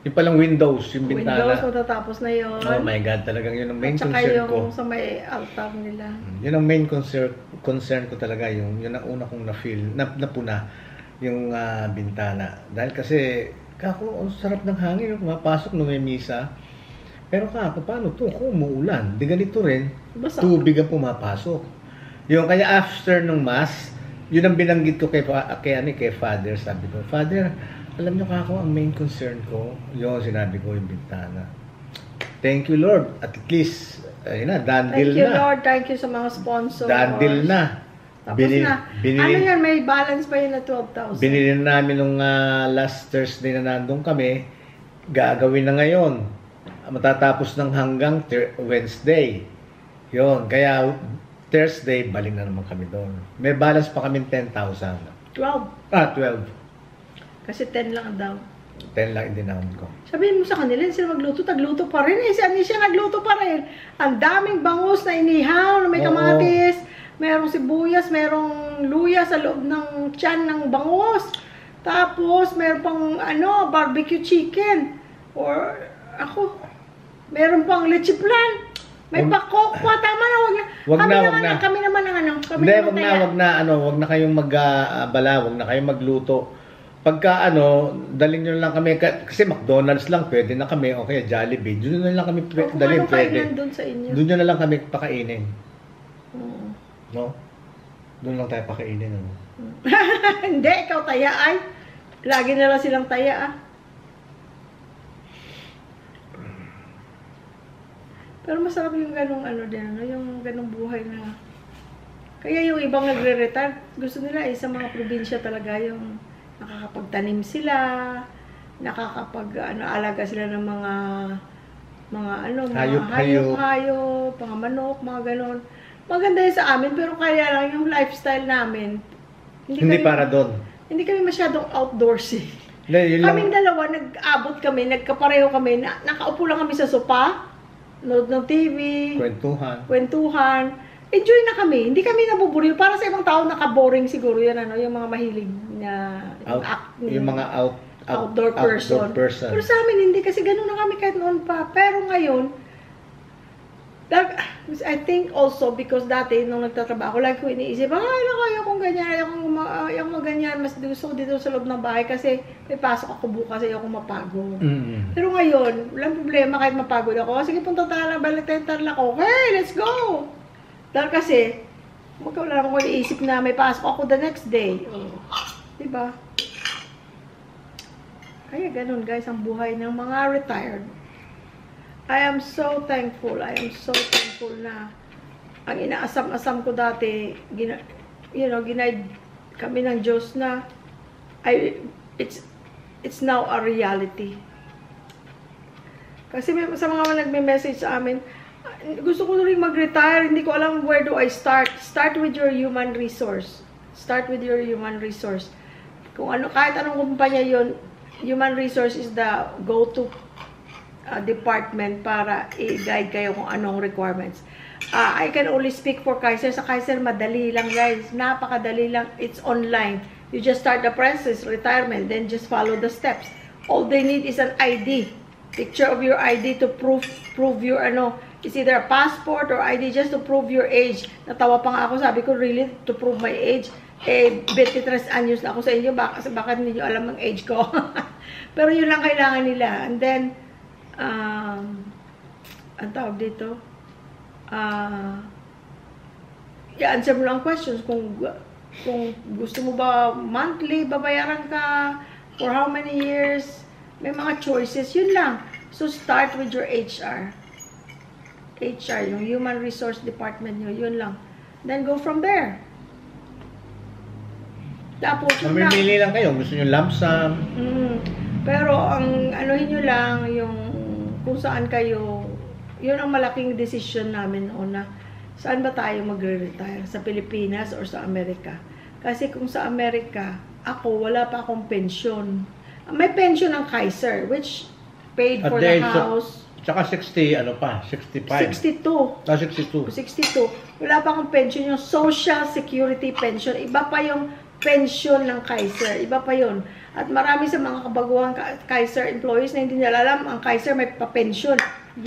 Yung palang Windows, yung bintana. Windows, matatapos na yun. Oh my God, talagang yun ang main At saka concern ko. yung sa may altar nila. Yun ang main concern ko talaga, yun ang una kong na-feel, napuna, yung bintana. Dahil kasi, ang sarap ng hangin, pumapasok nung may misa. Pero paano to? Kung umuulan, di ganito rin, Basta. tubig ang pumapasok. Yung kaya after nung mass, yun ang binanggit ko kay Father. Sabi ko, Father, alam niyo ang main concern ko, yung sinabi ko yung bintana. Thank you, Lord. At least, dandil na. Thank you, Lord. Thank you sa mga sponsors. Dandil na. Tapos na. Ano yan? May balance pa yun na 12,000. Binili na namin nung last Thursday na nandun kami. Gagawin na ngayon. Matatapos ng hanggang Wednesday. Yun. Kaya Thursday, balik na naman kami doon. May balance pa kami 10,000. 12. 12. Kasi 10 lang daw. 10 lang din naman ko. Sabihin mo sa kanila, hindi sila magluto, tagluto pa rin. Si Anisha nagluto pa rin. Ang daming bangus na inihaw, na may kamatis, merong sibuyas, merong luya sa loob ng tiyan ng bangus. Tapos, meron pang barbecue chicken. Or, meron pang leche plan. May pakokwa, tama na, wag na. Kami naman ang wag na kayong mag-abala, wag na kayong magluto. Pagka daling nyo lang kami, kasi McDonald's lang, pwede na kami, o kaya Jollibee, doon na lang kami dalhin, pwede. Doon nyo na lang kami pakainin. No? Doon lang tayo pakainin. Hindi, ikaw taya ay. Lagi na lang silang taya Pero masarap yung ganong yung ganong buhay na. Kaya yung ibang nagre-retire, gusto nila sa mga probinsya talaga yung nakakapagtanim sila, alaga sila ng mga hayop, mga manok, mga ganon. Maganda yun sa amin, pero kaya lang yung lifestyle namin. Hindi para doon. Hindi kami masyadong outdoorsy. Kaming dalawa, nag-abot kami, nagkapareho kami, nakaupo lang kami sa sopa, nood ng TV, kwentuhan. Enjoy na kami. Hindi kami nabuburiw. Para sa ibang tao, naka-boring siguro yan, yung mga mahilig na yung mga outdoor person. Pero sa amin, hindi. Kasi ganun na kami kahit noon pa. Pero ngayon, I think also, because dati, nung nagtatrabaho, like ko iniisip, ayokong ganyan, ayokong ganyan, mas gusto ko dito sa loob ng bahay kasi may pasok ako bukas, ayokong mapagod. Pero ngayon, walang problema kahit mapagod ako. Sige, punta tayo lang, balik tayo Tarlac. Okay, let's go! Dahil kasi, wala naman ko iisip na may pasok ako the next day. Diba? Kaya ganun guys, ang buhay ng mga retired. I am so thankful. I am so thankful na ang inaasam-asam ko dati, ginaid kami ng Diyos na it's now a reality. Kasi sa mga nagme-message sa amin, gusto ko rin mag-retire, hindi ko alam where do I start. Start with your human resource. Start with your human resource. Kung ano, kahit anong kumpanya yon, human resource is the go-to department para i-guide kayo kung anong requirements. I can only speak for Kaiser. Sa Kaiser, madali lang guys. Napakadali lang. It's online. You just start the process, retirement, then just follow the steps. All they need is an ID. Picture of your ID to prove your it's either a passport or ID just to prove your age. Natawa pa nga ako, sabi ko, really, to prove my age? 23 anyos na ako sa inyo, bakit hindi nyo alam ang age ko? Pero yun lang kailangan nila. And then, ang tawag dito, i-answer mo lang questions kung gusto mo ba monthly, babayaran ka, for how many years, may mga choices, yun lang. So, start with your HR. HR, yung Human Resource Department nyo, yun lang. Then, go from there. Tapos, mamimili lang kayo, gusto nyo lump sum. Pero, ang anuhin nyo lang, yung kung saan kayo, yun ang malaking decision namin noon na saan ba tayo magre-retire? Sa Pilipinas or sa Amerika? Kasi kung sa Amerika, ako, wala pa akong pensyon. May pension ng Kaiser, which paid for the house. Tsaka 60, ano pa? 65. 62. 62. 62. Wala pa akong pension, yung Social Security pension. Iba pa yung pension ng Kaiser. Iba pa yun. At marami sa mga kabaguhang Kaiser employees na hindi nila alam, ang Kaiser may pa-pension.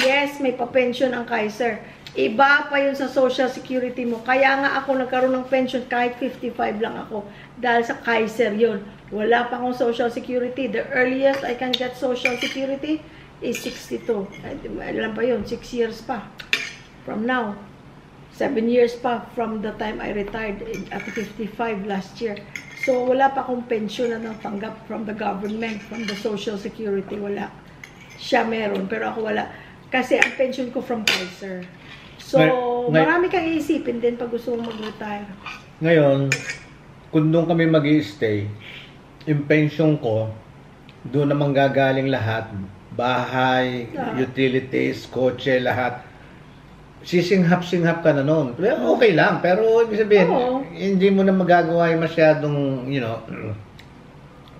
Yes, may pa-pension ang Kaiser. Iba pa yun sa Social Security mo. Kaya nga ako nagkaroon ng pension kahit 55 lang ako. Dahil sa Kaiser yun. Wala pa akong Social Security. The earliest I can get Social Security is 62. Alam pa yun, 6 years pa. From now. 7 years pa from the time I retired at 55 last year. So, wala pa akong pension na natanggap from the government, from the Social Security. Wala. Siya meron, pero ako wala. Kasi ang pension ko from Kaiser. So, marami kang iisipin din pag gusto mong mag-retire. Ngayon, kung doon kami mag-i-stay, yung pension ko, doon naman gagaling lahat. Bahay, utilities, kotse, lahat. Sisinghap-singhap ka na noon. Okay lang, pero ibig sabihin, hindi mo na magagawa yung masyadong,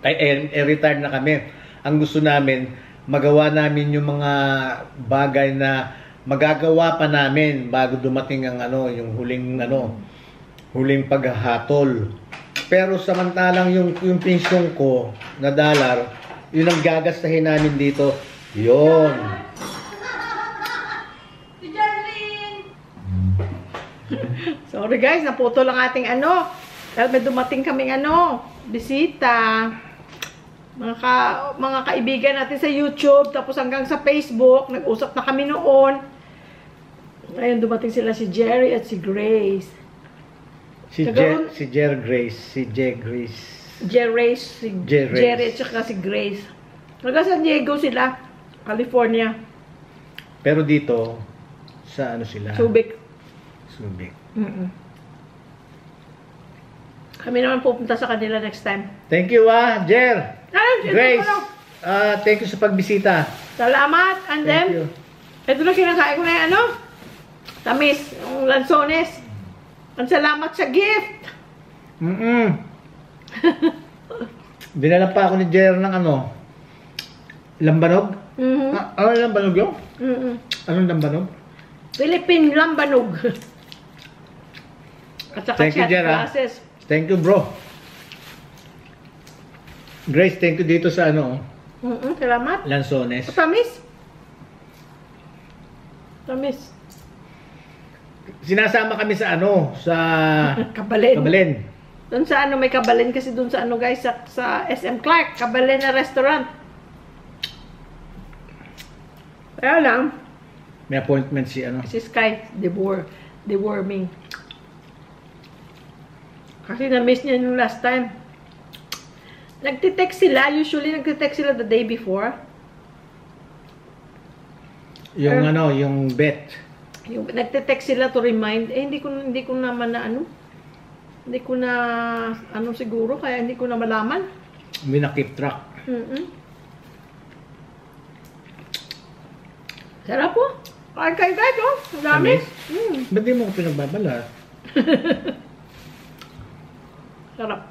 retired na kami. Ang gusto namin, magawa namin yung mga bagay na magagawa pa namin bago dumating ang yung huling paghahatol. Pero samantalang yung pensyon ko na dollar, yun ang gagastahin namin dito. Yun. Sorry guys, naputo lang ating dahil may dumating kaming bisita. Mga kaibigan natin sa YouTube, tapos hanggang sa Facebook, nag-usap na kami noon. Ngayon dumating sila si Jerry at si Grace. Jerry at saka si Grace. Taga San Diego sila, California. Pero dito, sa sila? Subic. Kami naman pupunta sa kanila next time. Thank you, Jer. Grace, thank you sa pagbisita. Salamat. And then, ito na kinakain ko na yung tamis, yung lansones. Ang salamat sa gift. Dinala pa ako ni Jer ng lambanog. Ano lambanog yun? Anong lambanog? Philippine lambanog. At saka thank you, Jer. Glasses. Thank you, bro. Grace, thank you dito sa salamat. Lansones. Tamis. Tamis. Sinasama kami sa sa Kabalen. Kabalen. Doon sa may Kabalen kasi doon sa guys sa SM Clark, Kabalen na restaurant. Kaya lang, may appointment si si Sky deworming. Kasi na-miss niya yung last time. Nagtitext sila, usually nagtitext sila the day before. Yung ano, yung bet. Yung nagte-text sila to remind, hindi ko naman na ano. Hindi ko na ano siguro kaya hindi ko na malaman. May na-keep track. Sarap po. Kain kayo guys, oh. Ang dami. Ba't di mo ko pinagbabalat? Sarap.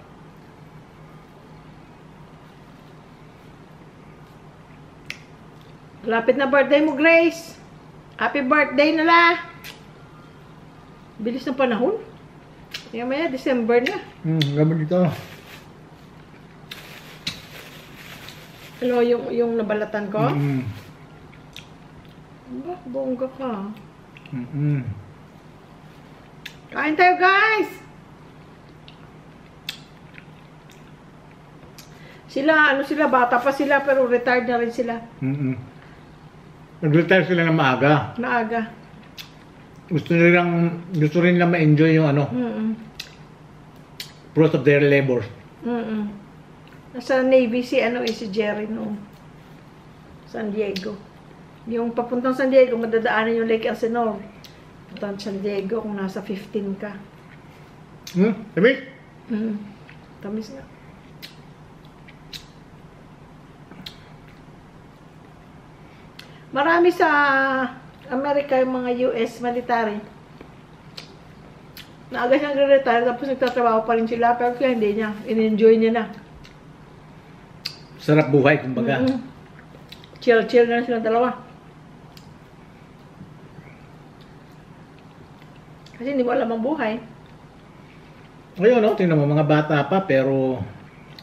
Lapit na birthday mo, Grace. Happy birthday na la. Bilis ng panahon. Kaya maya, December na. Gabon dito. Ano, yung nabalatan ko? Bongga ka. Kain tayo, guys! Sila, bata pa sila, pero retired na rin sila. Nag-retire sila ng maaga. Maaga. Gusto rin lang ma-enjoy yung ano, fruit of their labor. Nasa Navy si Jerry no. San Diego. Yung papuntang San Diego, madadaanan yung Lake Elsinore. Papuntang San Diego kung nasa 15 ka. Tamis? Tamis nga. Marami sa Amerika yung mga US military. Naaga siyang retire tapos nagtatrabaho pa rin sila pero kaya hindi niya. In-enjoy niya na. Sarap buhay, kumbaga. Chill-chill na sila dalawa. Kasi hindi mo alam ang buhay. Ngayon, no, tingnan mo, mga bata pa, pero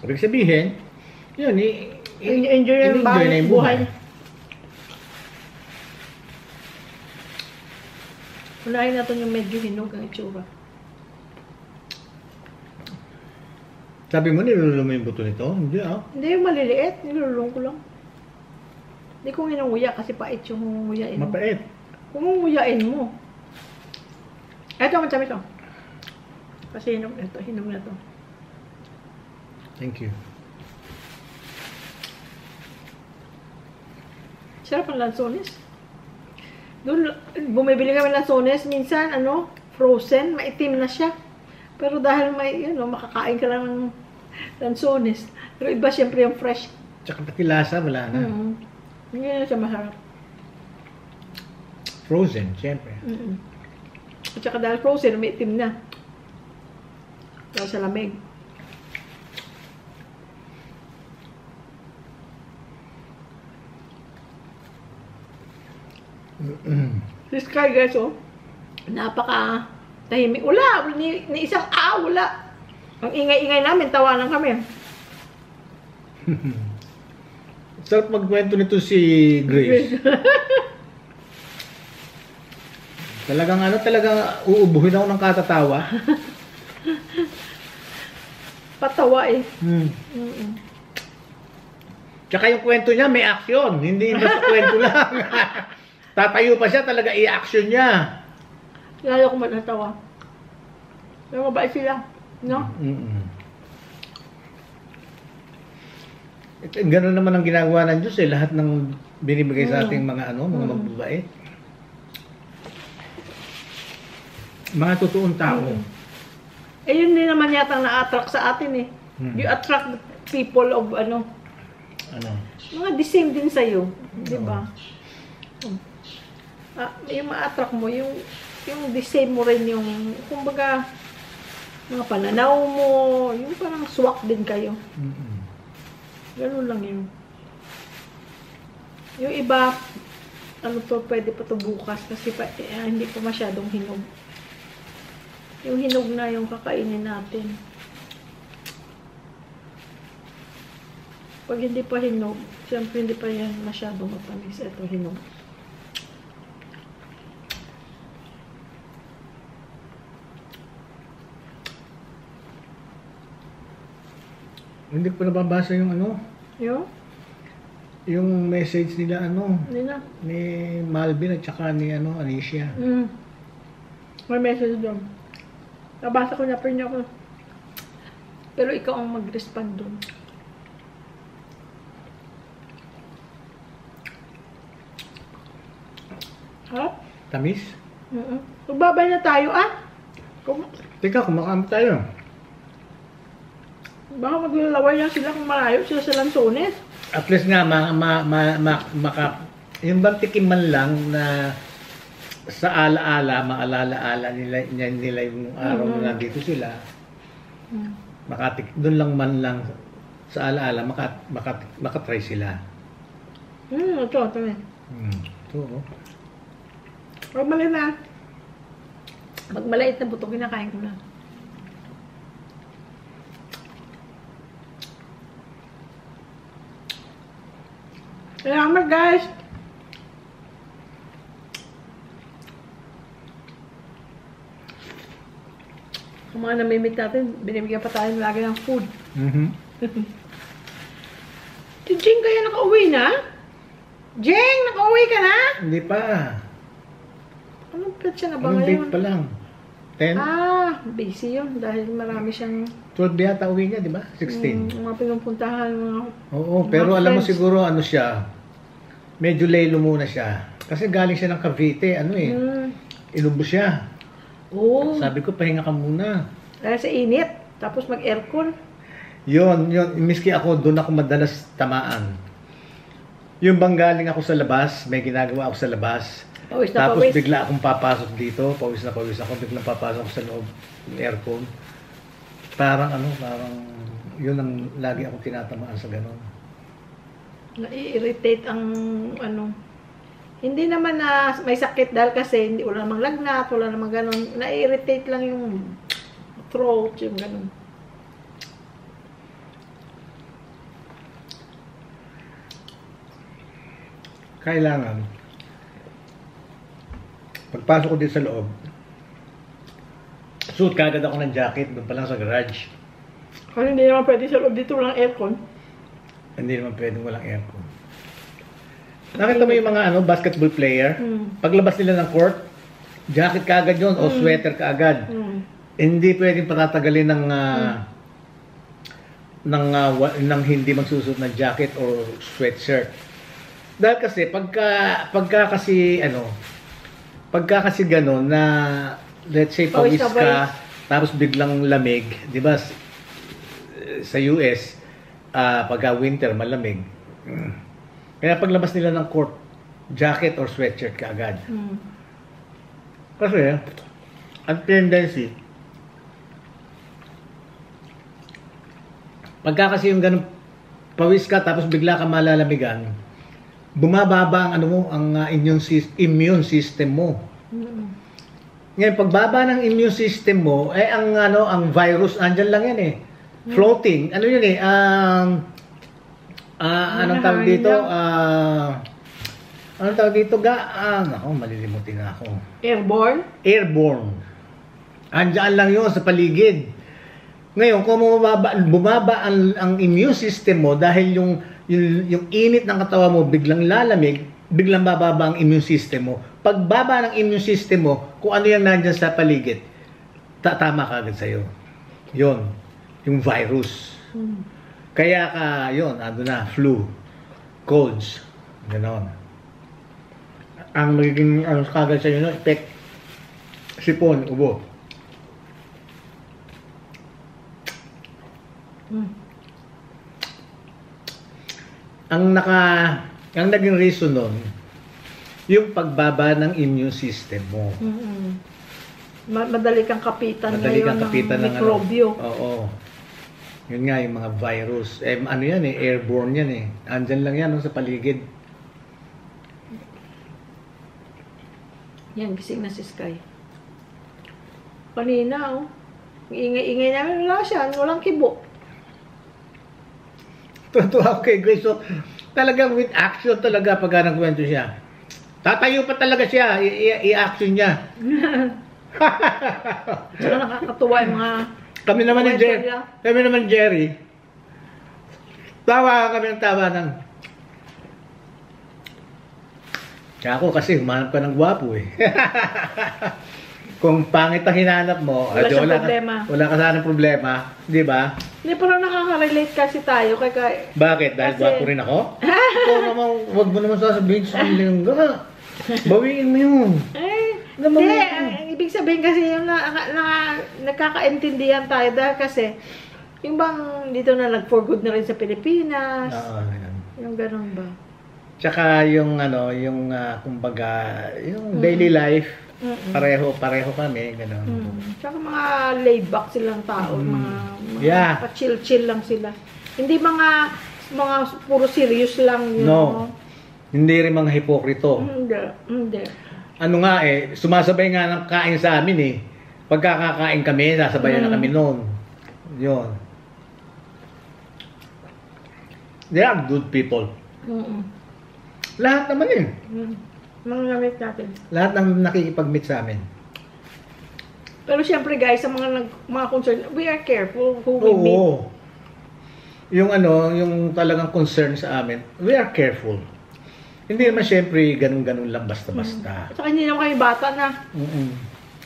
ibig sabihin, yun, enjoy na yung buhay. Unahin natin yung medyo hinog ang itsura. Sabi mo, nilulong mo yung buto nito? Hindi Hindi, yung maliliit. Nilulong ko lang. Hindi ko hinunguya kasi pait yung hunguyain mo. Mapait. Kung hunguyain mo. Eto, matamis to. Kasi hinog na to. Thank you. Sarap ang lansones. Doon, bumibili kami ng lansones. Minsan, frozen, maitim na siya. Pero dahil makakain ka lang ng lansones. Pero iba siyempre yung fresh. Tsaka pati lasa, wala na. Hindi na siya masarap. Frozen, siyempre. At saka dahil frozen, may itim na. Dahil sa lamig. Si Sky guys, napaka tahimik. Wala, ni isang wala. Ang ingay-ingay namin, tawanan kami. Sarap magkwento nito si Grace. Talagang uubuhin ako ng katatawa. Patawa eh. Tsaka yung kwento niya may action, hindi basta kwento lang. Tatayo pa siya, talaga i-action niya. Lalo ko matatawa. Pero mabait sila, no? Ganun naman ang ginagawa ng Diyos lahat ng binibigay sa ating mga mga mababait. Mga totoong tao. Yun din naman yata na-attract sa atin eh. You attract people of mga the same din sa'yo. Diba? Yung ma-attract mo, yung the same mo rin yung, kumbaga, mga pananaw mo, yung parang swak din kayo. Ganun lang yun. Yung iba, pwede pa to bukas kasi hindi pa masyadong hinog. Yung hinog na yung kakainin natin. Pag hindi pa hinog, siyempre hindi pa yan masyadong matamis. Ito hinog. Hindi ko nababasa yung yung message nila ni Malvin at saka ni Anisha. May message doon. Nabasa ko na pa rin ako. Pero ikaw ang mag-respond doon. Harap. Tamis. Magbabay na tayo, ah. Teka, kumakain tayo. Baka maglalaway na sila kung malayo sila sa Lanzones. At least nga, yung bang tikim man lang na sa maalala-ala nila yung araw na nandito sila. Doon lang man lang sa alaala, makatry sila. Ito. Ito, oh. Pag maliit na buto, kinakain ko na. Salamat, guys! Kung mga namimit natin, binibigyan pa tayo lagi ng food. Si Jeng kaya nakauwi na? Jeng, nakauwi ka na? Hindi pa. Anong petsa na ba Anong ngayon? date pa lang? 10? Busy yun dahil marami siyang 12 yata uwi niya, di ba? 16. mga pinupuntahan, mga... Oo, pero alam mo friends. siguro ano siya, medyo laylo muna siya. Kasi galing siya ng Cavite, inubos siya. Oo. Sabi ko, pahinga ka muna. Dahil sa init. Tapos mag-aircon. Yun, miski ako, doon ako madalas tamaan. Yung bang galing ako sa labas, may ginagawa ako sa labas. Pawis na Tapos pawis. bigla akong papasok dito, pawis na pawis ako, biglang papasok sa loob ng aircon. Parang yun ang lagi akong tinatamaan sa ganun. Na-irritate ang hindi naman na may sakit dahil kasi hindi wala namang lagnat, wala namang ganun. Na-irritate lang yung throat, yung ganun. Kailangan, pagpasok ko dito sa loob, suot kagad ako ng jacket, doon pa lang sa garage. Kasi hindi naman pwede sa loob dito walang aircon. Hindi naman pwedeng walang aircon. Nakita mo yung mga basketball player? Paglabas nila ng court, jacket kaagad yun o sweater kaagad. Hindi pwedeng patatagalin ng hindi magsusuot ng jacket o sweatshirt. Dahil kasi pagka kasi gano'n na let's say pawis ka tapos biglang lamig, 'di ba? Sa US pagka winter malamig. Kaya paglabas nila ng court, jacket or sweatshirt kaagad. Kasi ang tendency pagka kasi yung ganun pawis ka tapos bigla ka malalamigan, bumababa ang immune system mo. Ngayon pagbaba ng immune system mo, ang virus andyan lang yan floating. Ano yun anong tawag dito? Anong tawag dito malilimutin na ako. Airborne. Andyan lang yun sa paligid. Ngayon, kung bumaba ang immune system mo dahil yung init ng katawan mo biglang lalamig, biglang bababa ang immune system mo. Pagbaba ng immune system mo, kung ano yung nandyan sa paligid, tatama ka agad sa'yo. Yun, yung virus. Kaya yun, flu, colds, gano'n. Ang magiging kagad sa'yo, effect, sipon, ubo. Ang naging reason nun, yung pagbaba ng immune system mo. Madali kang kapitan ng mikrobyo. Oo. Yun nga, yung mga virus. Airborne yan Andyan lang yan sa paligid. Yan, gising na si Sky. Kanina, ingay-ingay namin, wala siya, walang kibo. Tuwa ako kay Grace. So, talagang with action talaga pag nagkwento siya. Tatayo pa talaga siya. I-action niya. Saka nakakatuwa yung mga... Kami naman Jerry. Tawa kami ng tawa ng... Kaya ako kasi humanap ka ng gwapo Kung pangit ang hinanap mo, wala siyang problema. Wala ka sanang problema, di ba? Hindi, pero nakaka-relate kasi tayo. Bakit? Dahil gwapo rin ako? Ikaw naman, huwag mo naman sasabihin sa kanilingga. Bawiin mo yun. Hindi, ang ibig sabihin kasi yung nagkakaintindihan tayo dahil kasi yung bang dito na nag-for good na rin sa Pilipinas. Oo, yan. Yung ganun ba? Tsaka yung kumbaga, yung daily life, pareho kami, gano'n. Tsaka mga laid back silang tao, mga Yeah. pa-chill-chill lang sila. Hindi mga puro serious lang, you know? Hindi rin mga hipokrito. Hindi. Ano nga sumasabay nga ng kain sa amin Pagkakakain kami, sasabayan na kami noon. Yun. They are good people. Lahat naman Mga gamit natin. Lahat ng nakikipag-meet sa amin. Pero syempre guys, sa mga concern, we are careful who we meet. Oo. Yung talagang concern sa amin, we are careful. Hindi naman syempre ganun-ganun lang basta-basta. At saka hindi naman kami bata na.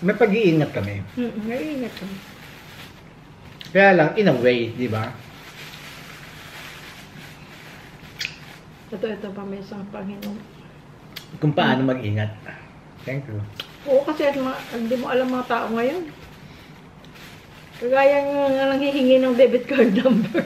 May pag-iingat kami. Naiingat kami. Kaya lang, in a way, di ba? Ito pa may isang Panginoon. Kung paano mag-ingat. Thank you. Oo, kasi hindi mo alam mga tao ngayon. Kagaya nga nanghihingi ng debit card number.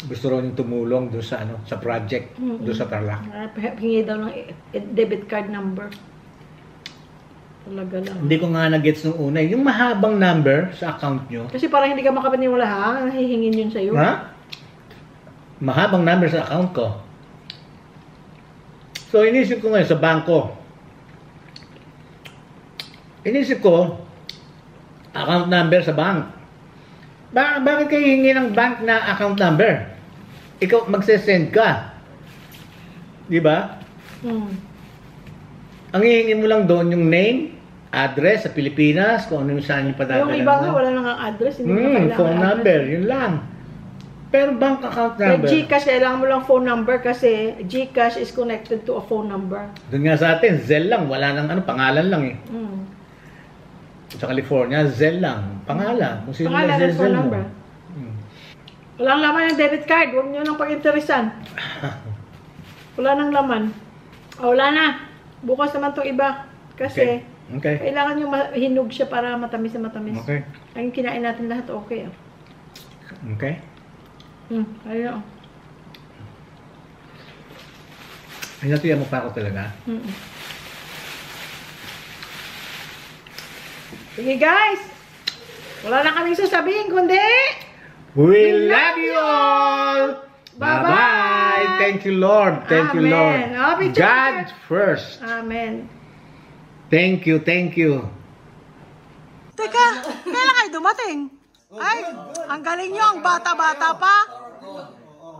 Gusto rin tumulong doon sa sa project, doon sa Tarlac. Hingi daw ng debit card number. Talaga lang. Hindi ko nga na-gets nung una. Yung mahabang number sa account nyo. Kasi parang hindi ka makapaniwala nahihingin yun sa'yo. Ha? Mahabang number sa account ko. So, inisip ko ngayon sa bangko. Inisip ko, account number sa bank. Bakit kayo hingi ng bank na account number? Ikaw, magsesend ka. Di ba? Ang hihingi mo lang doon yung name, address sa Pilipinas, kung ano yung saan yung padadala. Yung iba nga, wala nang address. Hindi mo kailangan phone number, yun lang. Pero bank account number. Kaya Gcash, kailangan mo lang phone number kasi Gcash is connected to a phone number. Doon nga sa atin, Zelle lang. Wala nang pangalan lang Sa California, Zelle lang. Pangalan. Kung sino Pangalan may at phone Zelle number. mo. Walang laman ng debit card. Huwag nyo nang pag-interesan. Wala nang laman. Wala na. Bukas naman itong iba. Kasi, Okay. kailangan nyo hinog siya para matamis na matamis. Okay. Ang kinain natin lahat, okay. Okay. Ayun. Ay, natuyan mo pa ako talaga. Sige guys. Wala na kaming sasabihin, kundi We love you all! Bye-bye! Thank you, Lord. Thank you, Lord. God first. Amen. Thank you, thank you. Teka, kailan kayo dumating? Ay, ang galing nyo, ang bata-bata pa.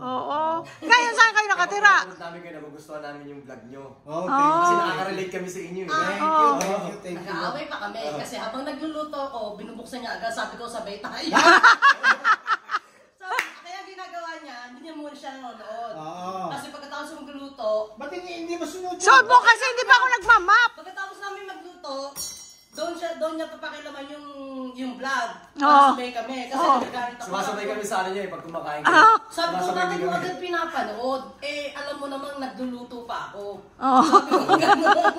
Oo. Ngayon, saan kayo nakatira? Namin kayo, nagugustuhan namin yung vlog nyo. Kasi nakaka-relate kami sa inyo. Thank you. Nag-aaway pa kami kasi habang nagluluto ako, binubuksan niya agad, sabi ko sabay tayo. So, kaya ginagawa niya, hindi niya muna siya nanonood. Kasi pagkatapos magluto, Ba't hindi masunod yun? Suot mo kasi hindi pa ako nagmamap. pagkatapos namin magluto, doon niya papakilaman yung vlog. Oo. Sumasabay kami. Kasi nagagalit ako. Sumasabay kami sa ano niya pag kumakain kayo. Sabi ko, Sumasabay bakit din mo kami. agad pinapanood? Alam mo namang nagluluto pa ako. Oo. Sabi ko, gano'n.